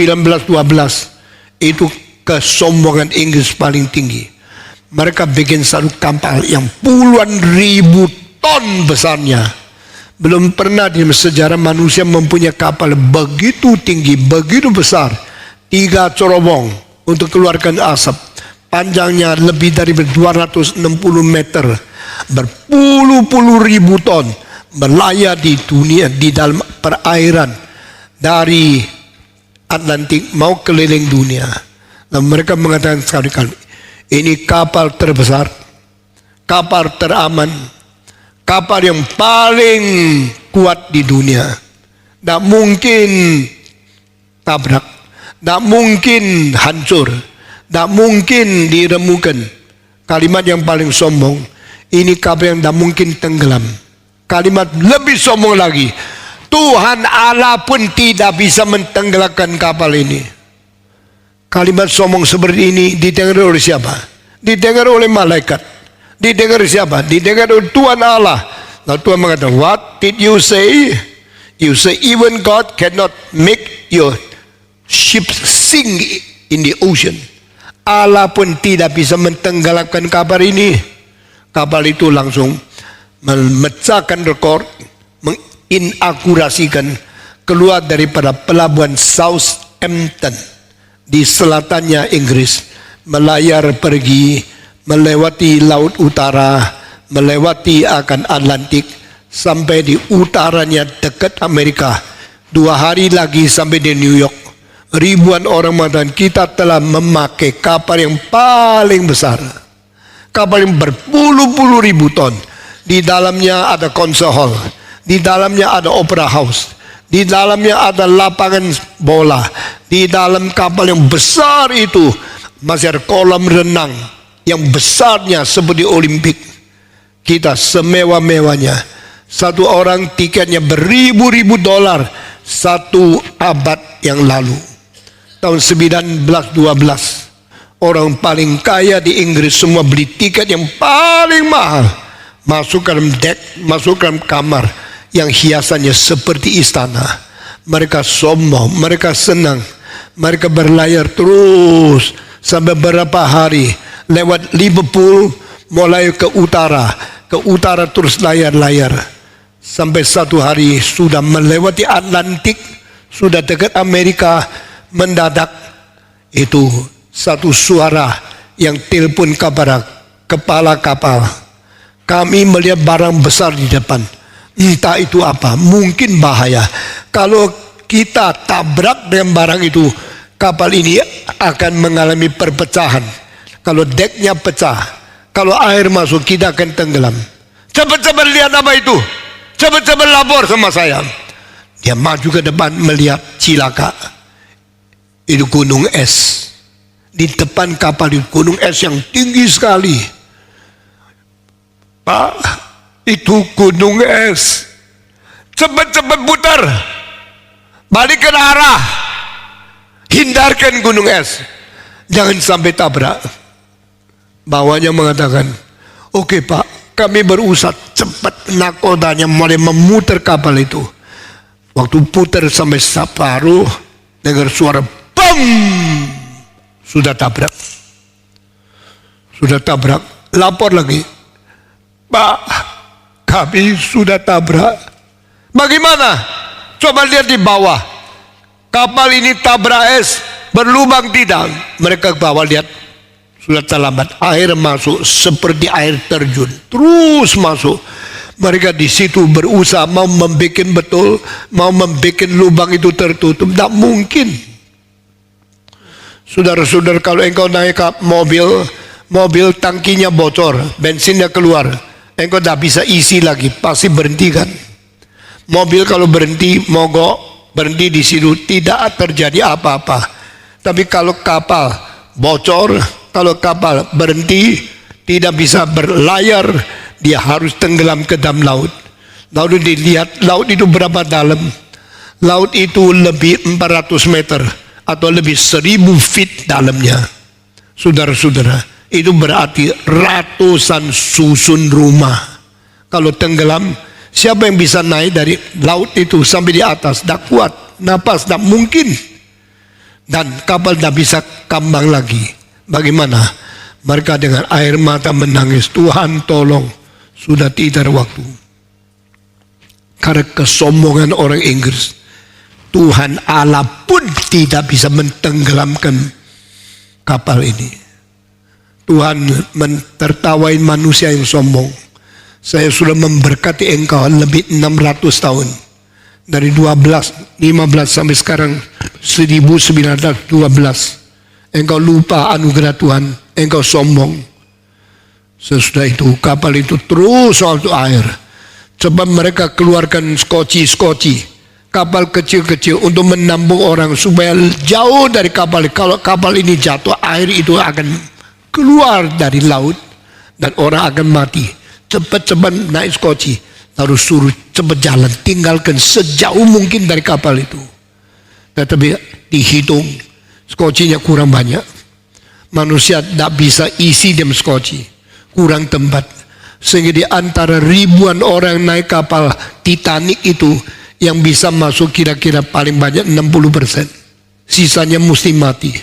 1912 itu kesombongan Inggris paling tinggi. Mereka bikin satu kapal yang puluhan ribu ton besarnya. Belum pernah di sejarah manusia mempunyai kapal begitu tinggi, begitu besar. 3 corobong untuk keluarkan asap. Panjangnya lebih dari 260 meter. Berpuluh-puluh ribu ton melayar di dunia, di dalam perairan. Dari Atlantik mau keliling dunia. Dan mereka mengatakan sekali-kali, ini kapal terbesar, kapal teraman, kapal yang paling kuat di dunia. Tidak mungkin tabrak, tidak mungkin hancur, tidak mungkin diremukan. Kalimat yang paling sombong, ini kapal yang tidak mungkin tenggelam. Kalimat lebih sombong lagi, Tuhan Allah pun tidak bisa mentenggelamkan kapal ini. Kalimat sombong seperti ini didengar oleh siapa? Didengar oleh malaikat. Didengar siapa? Didengar oleh Tuhan Allah. Lalu Tuhan mengatakan, what did you say? You say even God cannot make your ship sink in the ocean. Allah pun tidak bisa mentenggelamkan kapal ini. Kapal itu langsung memecahkan rekor, inakurasikan keluar daripada pelabuhan Southampton di selatannya Inggris, melayar pergi melewati Laut Utara, melewati akan Atlantik sampai di utaranya dekat Amerika. 2 hari lagi sampai di New York. Ribuan orang mengatakan kita telah memakai kapal yang paling besar, kapal yang berpuluh-puluh ribu ton. Di dalamnya ada concert hall, di dalamnya ada opera house, di dalamnya ada lapangan bola. Di dalam kapal yang besar itu masih ada kolam renang yang besarnya seperti Olimpik. Kita semewah-mewahnya. Satu orang tiketnya beribu-ribu dolar 1 abad yang lalu. Tahun 1912. Orang paling kaya di Inggris semua beli tiket yang paling mahal. Masuk ke dalam dek, masuk ke dalam kamar yang hiasannya seperti istana. Mereka sombong, mereka senang. Mereka berlayar terus sampai beberapa hari. Lewat Liverpool, mulai ke utara terus layar-layar. Sampai satu hari sudah melewati Atlantik, sudah dekat Amerika, mendadak itu satu suara yang telepon kepada kepala kapal. Kami melihat barang besar di depan. Entah itu apa, mungkin bahaya. Kalau kita tabrak dengan barang itu, kapal ini akan mengalami perpecahan. Kalau deknya pecah, kalau air masuk, kita akan tenggelam. Cepat-cepat lihat apa itu. Cepat-cepat lapor sama saya. Dia maju ke depan melihat cilaka. Itu gunung es. Di depan kapal itu gunung es yang tinggi sekali. Pak, itu gunung es. Cepat-cepat putar. Balikkan arah. Hindarkan gunung es. Jangan sampai tabrak. Bawahnya mengatakan, oke Pak, kami berusaha. Cepat nakodanya mulai memutar kapal itu. Waktu putar sampai separuh, dengar suara BAM. Sudah tabrak. Sudah tabrak. Lapor lagi. Pak, kami sudah tabrak. Bagaimana? Coba lihat di bawah. Kapal ini tabrak es, berlubang tidak? Mereka ke bawah lihat, sudah terlambat. Air masuk seperti air terjun, terus masuk. Mereka di situ berusaha mau membuat betul, mau membuat lubang itu tertutup. Tidak mungkin. Saudara-saudara, kalau engkau naik ke mobil tangkinya bocor, bensinnya keluar, engkau tidak bisa isi lagi, pasti berhenti kan? Mobil kalau berhenti, mogok, berhenti di situ, tidak terjadi apa-apa. Tapi kalau kapal bocor, kalau kapal berhenti, tidak bisa berlayar, dia harus tenggelam ke dalam laut. Lalu dilihat laut itu berapa dalam. Laut itu lebih 400 meter atau lebih 1000 feet dalamnya. Saudara-saudara, itu berarti ratusan susun rumah. Kalau tenggelam, siapa yang bisa naik dari laut itu sampai di atas? Tidak kuat, napas tidak mungkin. Dan kapal tidak bisa kambang lagi. Bagaimana? Mereka dengan air mata menangis, Tuhan tolong, sudah tidak ada waktu. Karena kesombongan orang Inggris, Tuhan Allah pun tidak bisa mentenggelamkan kapal ini. Tuhan mentertawai manusia yang sombong. Saya sudah memberkati engkau lebih 600 tahun. Dari 15 sampai sekarang 1912. Engkau lupa anugerah Tuhan. Engkau sombong. Sesudah itu kapal itu terus soal air. Coba mereka keluarkan skoci. Kapal kecil-kecil untuk menampung orang supaya jauh dari kapal. Kalau kapal ini jatuh, air itu akan keluar dari laut dan orang akan mati. Cepat-cepat naik skoci, lalu suruh cepat jalan, tinggalkan sejauh mungkin dari kapal itu. Tetapi dihitung skocinya kurang banyak. Manusia tidak bisa isi dalam skoci, kurang tempat. Sehingga di antara ribuan orang naik kapal Titanic itu, yang bisa masuk kira-kira paling banyak 60%. Sisanya mesti mati.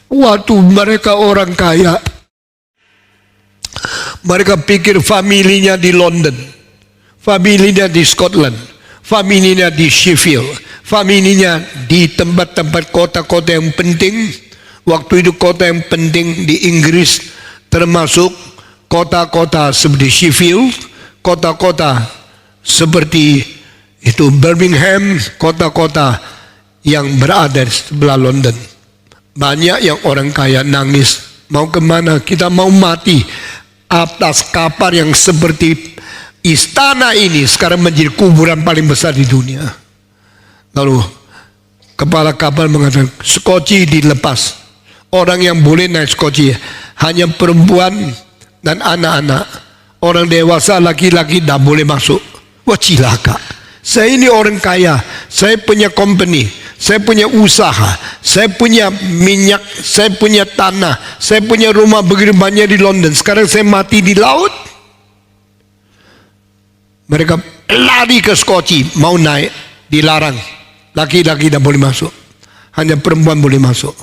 Waktu mereka orang kaya, mereka pikir familinya di London, familinya di Scotland, familinya di Sheffield, familinya di tempat-tempat kota-kota yang penting. Waktu itu kota yang penting di Inggris termasuk kota-kota seperti Sheffield, kota-kota seperti itu Birmingham, kota-kota yang berada di sebelah London. Banyak yang orang kaya nangis, mau kemana? Kita mau mati atas kapal yang seperti istana ini sekarang menjadi kuburan paling besar di dunia. Lalu kepala kapal mengatakan, skoci dilepas. Orang yang boleh naik skoci hanya perempuan dan anak-anak. Orang dewasa laki-laki tidak boleh masuk. Wah, cilaka. Saya ini orang kaya, saya punya company, saya punya usaha, saya punya minyak, saya punya tanah, saya punya rumah begitu banyak di London. Sekarang saya mati di laut. Mereka lari ke skoci, mau naik, dilarang. Laki-laki tidak boleh masuk, hanya perempuan boleh masuk.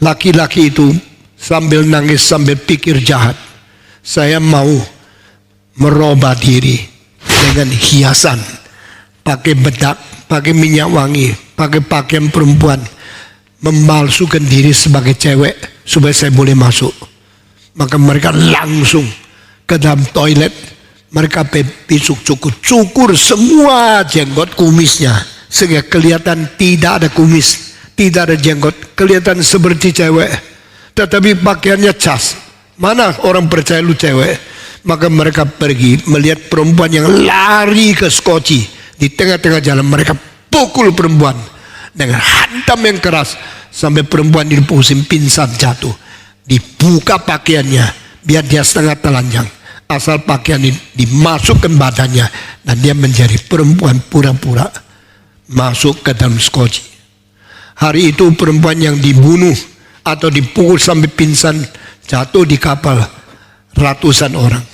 Laki-laki itu sambil nangis, sambil pikir jahat. Saya mau merubah diri dengan hiasan, pakai bedak, pakai minyak wangi, pakai pakaian perempuan, memalsukan diri sebagai cewek supaya saya boleh masuk. Maka mereka langsung ke dalam toilet, mereka pisuk cukur semua jenggot kumisnya sehingga kelihatan tidak ada kumis, tidak ada jenggot, kelihatan seperti cewek, tetapi pakaiannya cas. Mana orang percaya lu cewek? Maka mereka pergi melihat perempuan yang lari ke skoci. Di tengah-tengah jalan mereka pukul perempuan dengan hantam yang keras sampai perempuan ini pusing pingsan jatuh. Dibuka pakaiannya biar dia setengah telanjang. Asal pakaian ini dimasukkan badannya dan dia menjadi perempuan pura-pura masuk ke dalam skoci. Hari itu perempuan yang dibunuh atau dipukul sampai pingsan jatuh di kapal ratusan orang.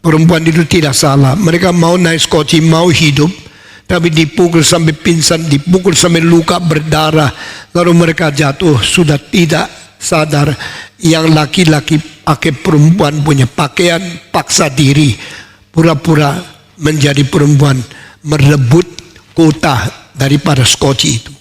Perempuan itu tidak salah. Mereka mau naik skoci, mau hidup, tapi dipukul sampai pingsan, dipukul sampai luka berdarah. Lalu mereka jatuh, sudah tidak sadar. Yang laki-laki pakai perempuan punya pakaian, paksa diri, pura-pura menjadi perempuan, merebut kota daripada skoci itu.